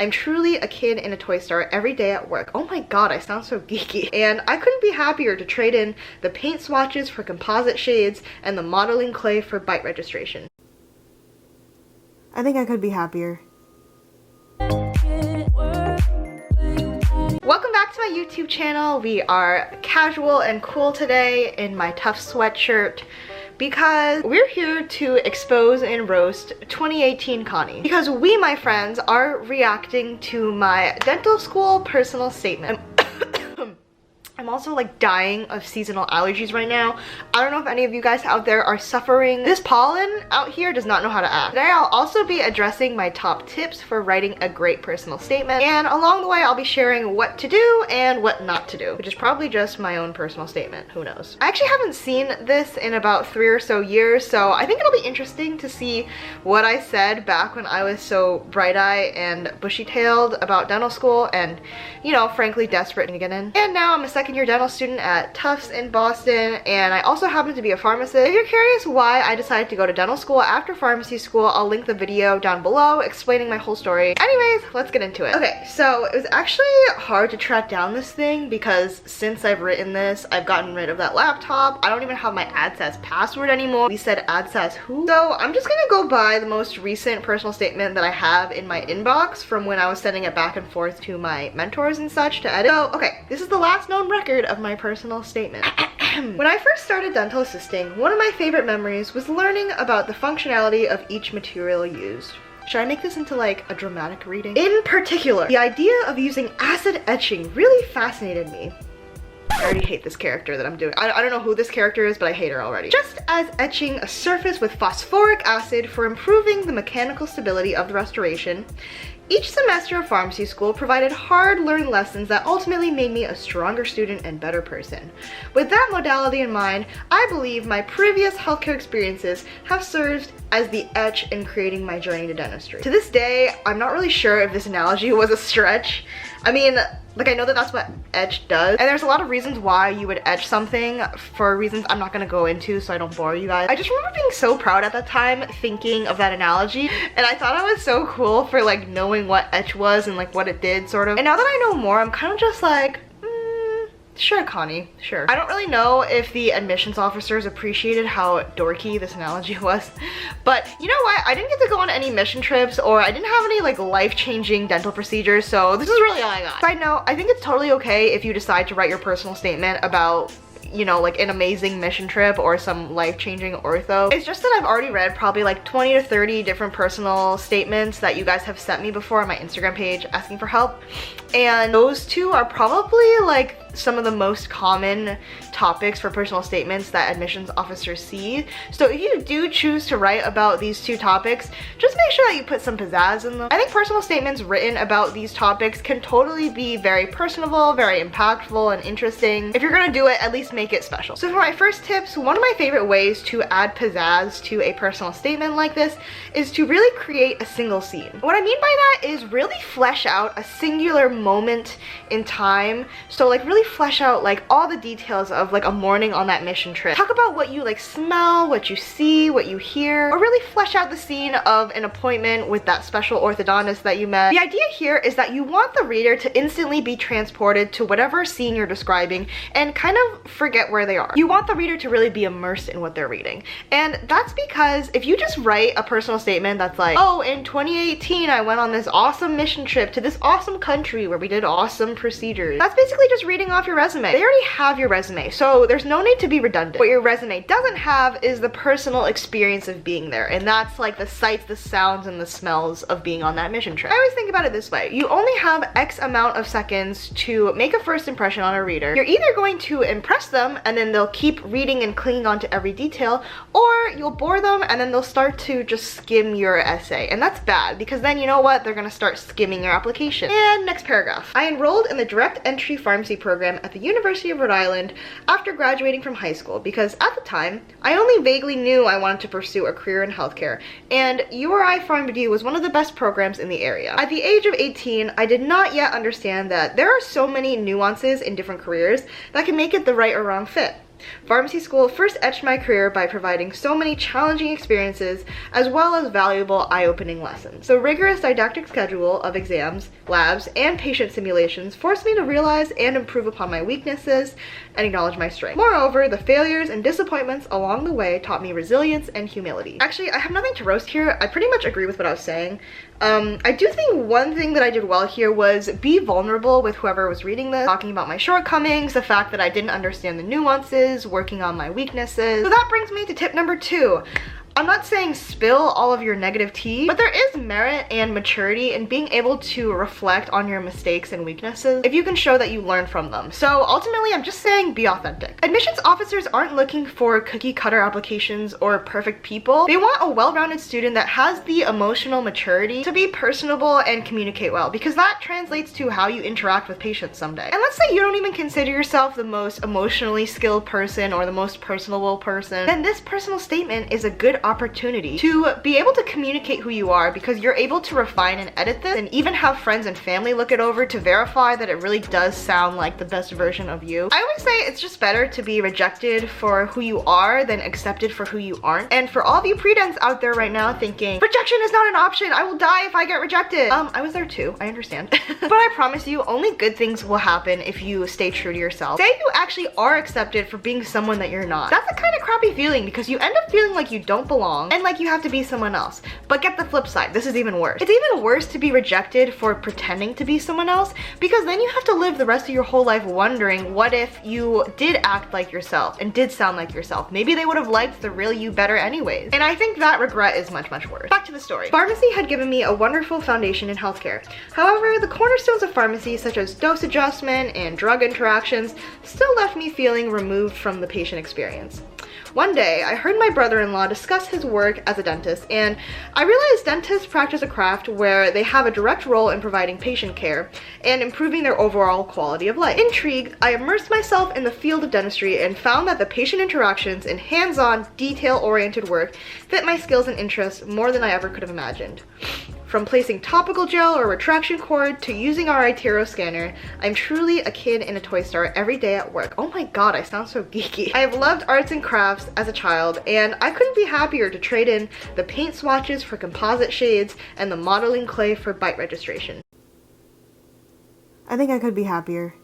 I'm truly a kid in a toy store every day at work. Oh my god, I sound so geeky. And I couldn't be happier to trade in the paint swatches for composite shades and the modeling clay for bite registration. I think I could be happier. Welcome back to my YouTube channel. We are casual and cool today in my Tufts sweatshirt because we're here to expose and roast 2018 Connie. Because we, my friends, are reacting to my dental school personal statement. I'm also like dying of seasonal allergies right now. I don't know if any of you guys out there are suffering. This pollen out here does not know how to act. Today I'll also be addressing my top tips for writing a great personal statement, and along the way I'll be sharing what to do and what not to do, which is probably just my own personal statement, who knows. I actually haven't seen this in about 3 or so years, so I think it'll be interesting to see what I said back when I was so bright-eyed and bushy-tailed about dental school and, you know, frankly desperate to get in. And now I'm a second-year dental student at Tufts in Boston, and I also happen to be a pharmacist. If you're curious why I decided to go to dental school after pharmacy school, I'll link the video down below explaining my whole story. Anyways, let's get into it. Okay, so it was actually hard to track down this thing because since I've written this, I've gotten rid of that laptop. I don't even have my AdSense password anymore. We said AdSense who? So I'm just gonna go by the most recent personal statement that I have in my inbox from when I was sending it back and forth to my mentors and such to edit. So, okay, this is the last known record of my personal statement. When I first started dental assisting, one of my favorite memories was learning about the functionality of each material used. Should I make this into like a dramatic reading? In particular, the idea of using acid etching really fascinated me. I already hate this character that I'm doing. I don't know who this character is, but I hate her already. Just as etching a surface with phosphoric acid for improving the mechanical stability of the restoration, each semester of pharmacy school provided hard-learned lessons that ultimately made me a stronger student and better person. With that modality in mind, I believe my previous healthcare experiences have served as the etch in creating my journey to dentistry. To this day, I'm not really sure if this analogy was a stretch. I mean, like, I know that that's what etch does, and there's a lot of reasons why you would etch something for reasons I'm not gonna go into so I don't bore you guys. I just remember being so proud at that time thinking of that analogy, and I thought I was so cool for like knowing what etch was and like what it did, sort of. And now that I know more, I'm kind of just like, sure, Connie, sure. I don't really know if the admissions officers appreciated how dorky this analogy was, but you know what? I didn't get to go on any mission trips, or I didn't have any like life-changing dental procedures, so this is really all I got. Side note, I think it's totally okay if you decide to write your personal statement about, you know, like an amazing mission trip or some life-changing ortho. It's just that I've already read probably like 20 to 30 different personal statements that you guys have sent me before on my Instagram page asking for help, and those two are probably like some of the most common topics for personal statements that admissions officers see. So if you do choose to write about these two topics, just make sure that you put some pizzazz in them. I think personal statements written about these topics can totally be very personable, very impactful, and interesting. If you're gonna do it, at least make it special. So for my first tips, one of my favorite ways to add pizzazz to a personal statement like this is to really create a single scene. What I mean by that is really flesh out a singular moment in time. So like really flesh out like all the details of like a morning on that mission trip. Talk about what you like smell, what you see, what you hear, or really flesh out the scene of an appointment with that special orthodontist that you met. The idea here is that you want the reader to instantly be transported to whatever scene you're describing and kind of forget where they are. You want the reader to really be immersed in what they're reading. And that's because if you just write a personal statement that's like, oh, in 2018 I went on this awesome mission trip to this awesome country where we did awesome procedures, that's basically just reading off your resume. They already have your resume, so there's no need to be redundant. What your resume doesn't have is the personal experience of being there, and that's like the sights, the sounds, and the smells of being on that mission trip. I always think about it this way. You only have X amount of seconds to make a first impression on a reader. You're either going to impress them and then they'll keep reading and clinging on to every detail, or you'll bore them and then they'll start to just skim your essay. And that's bad, because then you know what? They're gonna start skimming your application. And next paragraph. I enrolled in the direct entry pharmacy program at the University of Rhode Island after graduating from high school, because at the time I only vaguely knew I wanted to pursue a career in healthcare, and URI PharmD was one of the best programs in the area. At the age of 18, I did not yet understand that there are so many nuances in different careers that can make it the right or wrong fit. Pharmacy school first etched my career by providing so many challenging experiences as well as valuable eye-opening lessons. The rigorous didactic schedule of exams, labs, and patient simulations forced me to realize and improve upon my weaknesses and acknowledge my strengths. Moreover, the failures and disappointments along the way taught me resilience and humility. Actually, I have nothing to roast here. I pretty much agree with what I was saying. I do think one thing that I did well here was be vulnerable with whoever was reading this, talking about my shortcomings, the fact that I didn't understand the nuances, working on my weaknesses. So that brings me to tip number 2. I'm not saying spill all of your negative tea, but there is merit and maturity in being able to reflect on your mistakes and weaknesses if you can show that you learned from them. So ultimately, I'm just saying be authentic. Admissions officers aren't looking for cookie cutter applications or perfect people. They want a well-rounded student that has the emotional maturity to be personable and communicate well, because that translates to how you interact with patients someday. And let's say you don't even consider yourself the most emotionally skilled person or the most personable person, then this personal statement is a good opportunity to be able to communicate who you are, because you're able to refine and edit this and even have friends and family look it over to verify that it really does sound like the best version of you. I always say it's just better to be rejected for who you are than accepted for who you aren't. And for all of you pre-dents out there right now thinking, rejection is not an option, I will die if I get rejected. I was there too, I understand. But I promise you, only good things will happen if you stay true to yourself. Say you actually are accepted for being someone that you're not. That's a kind of crappy feeling, because you end up feeling like you don't belong and like you have to be someone else. But get the flip side, this is even worse. It's even worse to be rejected for pretending to be someone else, because then you have to live the rest of your whole life wondering what if you did act like yourself and did sound like yourself. Maybe they would have liked the real you better anyways. And I think that regret is much, much worse. Back to the story. Pharmacy had given me a wonderful foundation in healthcare. However, the cornerstones of pharmacy, such as dose adjustment and drug interactions, still left me feeling removed from the patient experience. One day, I heard my brother-in-law discuss his work as a dentist, and I realized dentists practice a craft where they have a direct role in providing patient care and improving their overall quality of life. Intrigued, I immersed myself in the field of dentistry and found that the patient interactions and hands-on, detail-oriented work fit my skills and interests more than I ever could have imagined. From placing topical gel or retraction cord to using our iTero scanner, I'm truly a kid in a toy store every day at work. Oh my god, I sound so geeky. I have loved arts and crafts as a child, and I couldn't be happier to trade in the paint swatches for composite shades and the modeling clay for bite registration. I think I could be happier.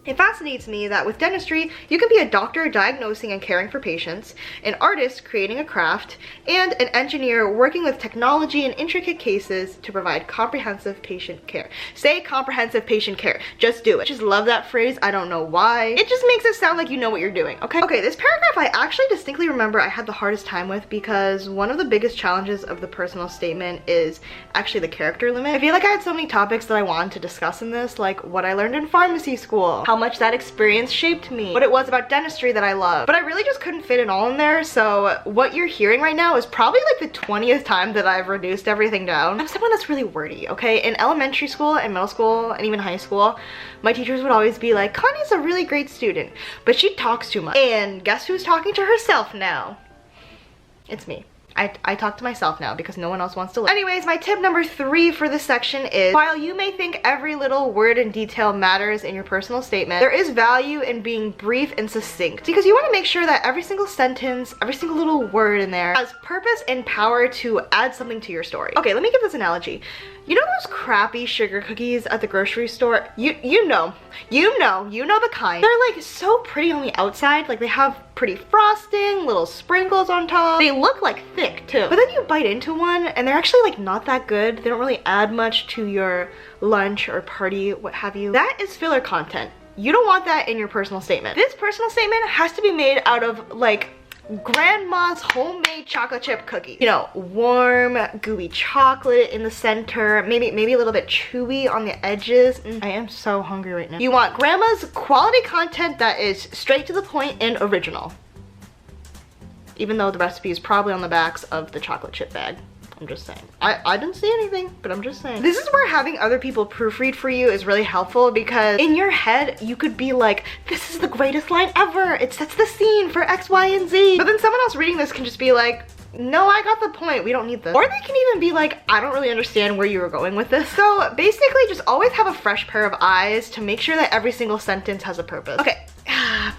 It fascinates me that with dentistry, you can be a doctor diagnosing and caring for patients, an artist creating a craft, and an engineer working with technology and intricate cases to provide comprehensive patient care. Say comprehensive patient care. Just do it. Just love that phrase. I don't know why. It just makes it sound like you know what you're doing, okay? Okay, this paragraph I actually distinctly remember I had the hardest time with, because one of the biggest challenges of the personal statement is actually the character limit. I feel like I had so many topics that I wanted to discuss in this, like what I learned in pharmacy school, how much that experience shaped me, what it was about dentistry that I love. But I really just couldn't fit it all in there, so what you're hearing right now is probably like the 20th time that I've reduced everything down. I'm someone that's really wordy, okay? In elementary school and middle school and even high school, my teachers would always be like, Connie's a really great student, but she talks too much. And guess who's talking to herself now? It's me. I talk to myself now because no one else wants to listen. Anyways, my tip number 3 for this section is, while you may think every little word and detail matters in your personal statement, there is value in being brief and succinct, because you want to make sure that every single sentence, every single little word in there has purpose and power to add something to your story. Okay, let me give this analogy. You know those crappy sugar cookies at the grocery store? You know the kind. They're like so pretty on the outside, like they have pretty frosting, little sprinkles on top. They look like thick too. But then you bite into one and they're actually like not that good. They don't really add much to your lunch or party, what have you. That is filler content. You don't want that in your personal statement. This personal statement has to be made out of like grandma's homemade chocolate chip cookies. You know, warm, gooey chocolate in the center, maybe a little bit chewy on the edges. I am so hungry right now. You want grandma's quality content that is straight to the point and original. Even though the recipe is probably on the backs of the chocolate chip bag. I'm just saying. I didn't see anything, but I'm just saying. This is where having other people proofread for you is really helpful, because in your head, you could be like, this is the greatest line ever. It sets the scene for X, Y, and Z. But then someone else reading this can just be like, no, I got the point. We don't need this. Or they can even be like, I don't really understand where you were going with this. So basically, just always have a fresh pair of eyes to make sure that every single sentence has a purpose. Okay.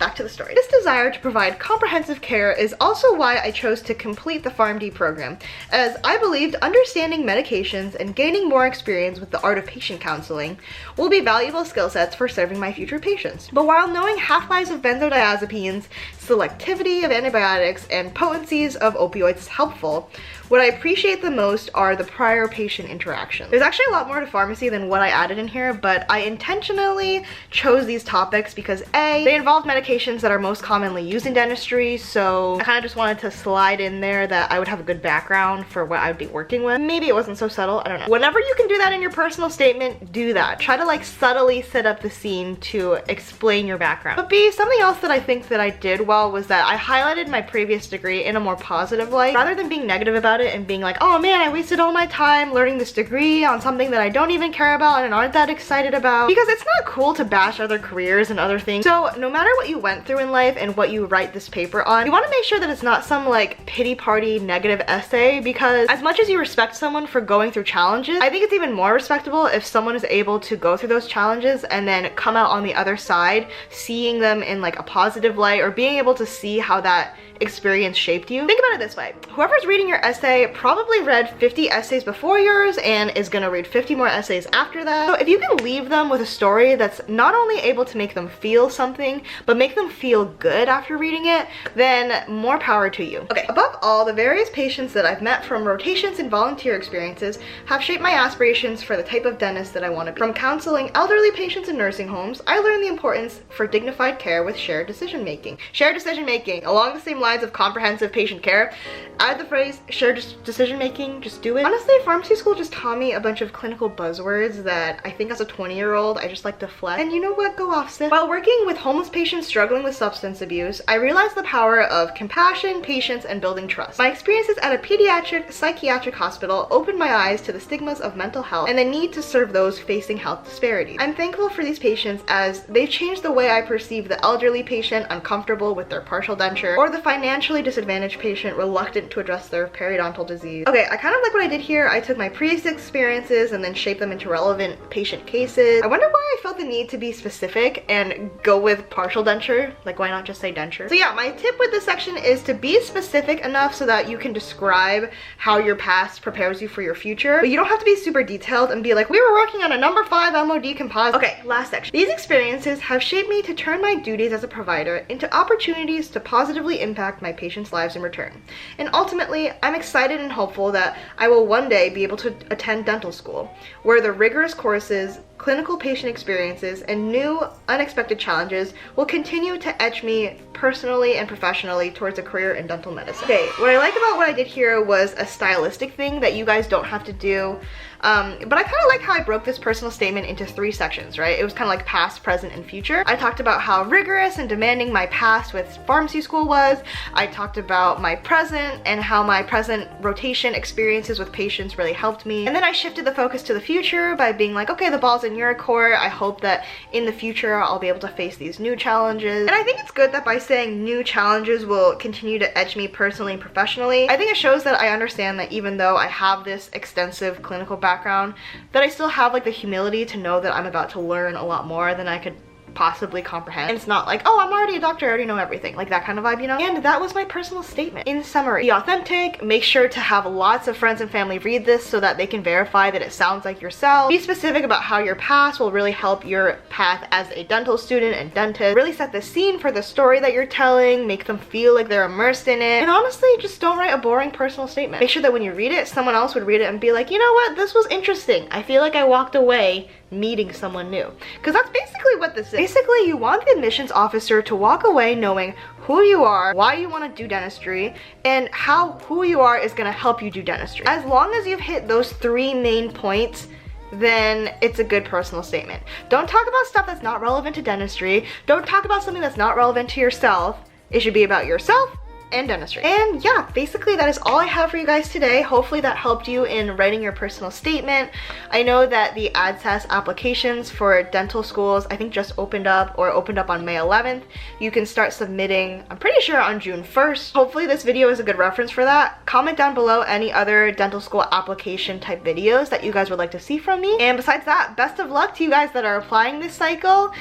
Back back to the story. This desire to provide comprehensive care is also why I chose to complete the PharmD program, as I believed understanding medications and gaining more experience with the art of patient counseling will be valuable skill sets for serving my future patients. But while knowing half-lives of benzodiazepines, selectivity of antibiotics, and potencies of opioids is helpful, what I appreciate the most are the prior patient interactions. There's actually a lot more to pharmacy than what I added in here, but I intentionally chose these topics because A, they involve medications that are most commonly used in dentistry, so I kind of just wanted to slide in there that I would have a good background for what I would be working with. Maybe it wasn't so subtle, I don't know. Whenever you can do that in your personal statement, do that. Try to like subtly set up the scene to explain your background. But B, something else that I think that I did well was that I highlighted my previous degree in a more positive light, rather than being negative about it and being like, oh man, I wasted all my time learning this degree on something that I don't even care about and aren't that excited about. Because it's not cool to bash other careers and other things. So no matter what you went through in life and what you write this paper on, you want to make sure that it's not some like pity party negative essay, because as much as you respect someone for going through challenges, I think it's even more respectable if someone is able to go through those challenges and then come out on the other side seeing them in like a positive light, or being able to see how that experience shaped you. Think about it this way. Whoever's reading your essay probably read 50 essays before yours and is gonna read 50 more essays after that. So if you can leave them with a story that's not only able to make them feel something, but make them feel good after reading it, then more power to you. Okay, above all, the various patients that I've met from rotations and volunteer experiences have shaped my aspirations for the type of dentist that I want to be. From counseling elderly patients in nursing homes, I learned the importance for dignified care with shared decision making. Shared decision making, along the same lines of comprehensive patient care, add the phrase shared decision making, just do it. Honestly, pharmacy school just taught me a bunch of clinical buzzwords that I think as a 20-year-old I just like to flex. And you know what, go off sis. While working with homeless patients struggling with substance abuse, I realized the power of compassion, patience, and building trust. My experiences at a pediatric psychiatric hospital opened my eyes to the stigmas of mental health and the need to serve those facing health disparities. I'm thankful for these patients as they've changed the way I perceive the elderly patient uncomfortable with their partial denture, or the financially disadvantaged patient reluctant to address their periodontal disease. Okay, I kind of like what I did here. I took my previous experiences and then shaped them into relevant patient cases. I wonder why I felt the need to be specific and go with partial denture. Like, why not just say denture? So yeah, my tip with this section is to be specific enough so that you can describe how your past prepares you for your future, but you don't have to be super detailed and be like, we were working on a number 5 MOD composite. Okay, last section. These experiences have shaped me to turn my duties as a provider into opportunities to positively impact my patients' lives in return. And ultimately, I'm excited and hopeful that I will one day be able to attend dental school, where the rigorous courses, clinical patient experiences, and new unexpected challenges will continue to etch me personally and professionally towards a career in dental medicine. Okay, what I like about what I did here was a stylistic thing that you guys don't have to do. But I kind of like how I broke this personal statement into 3 sections, right? It was kind of like past, present, and future. I talked about how rigorous and demanding my past with pharmacy school was. I talked about my present and how my present rotation experiences with patients really helped me. And then I shifted the focus to the future by being like, okay, the ball's in your court. I hope that in the future I'll be able to face these new challenges. And I think it's good that by saying new challenges will continue to edge me personally and professionally, I think it shows that I understand that even though I have this extensive clinical background, that I still have like the humility to know that I'm about to learn a lot more than I could possibly comprehend. And it's not like, oh, I'm already a doctor, I already know everything, like that kind of vibe, you know? And that was my personal statement. In summary, be authentic, make sure to have lots of friends and family read this so that they can verify that it sounds like yourself. Be specific about how your past will really help your path as a dental student and dentist. Really set the scene for the story that you're telling, make them feel like they're immersed in it. And honestly, just don't write a boring personal statement. Make sure that when you read it, someone else would read it and be like, you know what, this was interesting. I feel like I walked away meeting someone new. Because that's basically what this is. Basically, you want the admissions officer to walk away knowing who you are, why you want to do dentistry, and how who you are is going to help you do dentistry. As long as you've hit those 3 main points, then it's a good personal statement. Don't talk about stuff that's not relevant to dentistry. Don't talk about something that's not relevant to yourself. It should be about yourself and dentistry. And yeah, basically that is all I have for you guys today. Hopefully that helped you in writing your personal statement. I know that the ADSAS applications for dental schools, I think just opened up on May 11th. You can start submitting, I'm pretty sure on June 1st. Hopefully this video is a good reference for that. Comment down below any other dental school application type videos that you guys would like to see from me. And besides that, best of luck to you guys that are applying this cycle.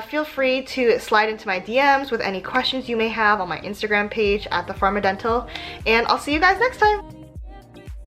Feel free to slide into my DMs with any questions you may have on my Instagram page at The Pharma Dental, and I'll see you guys next time.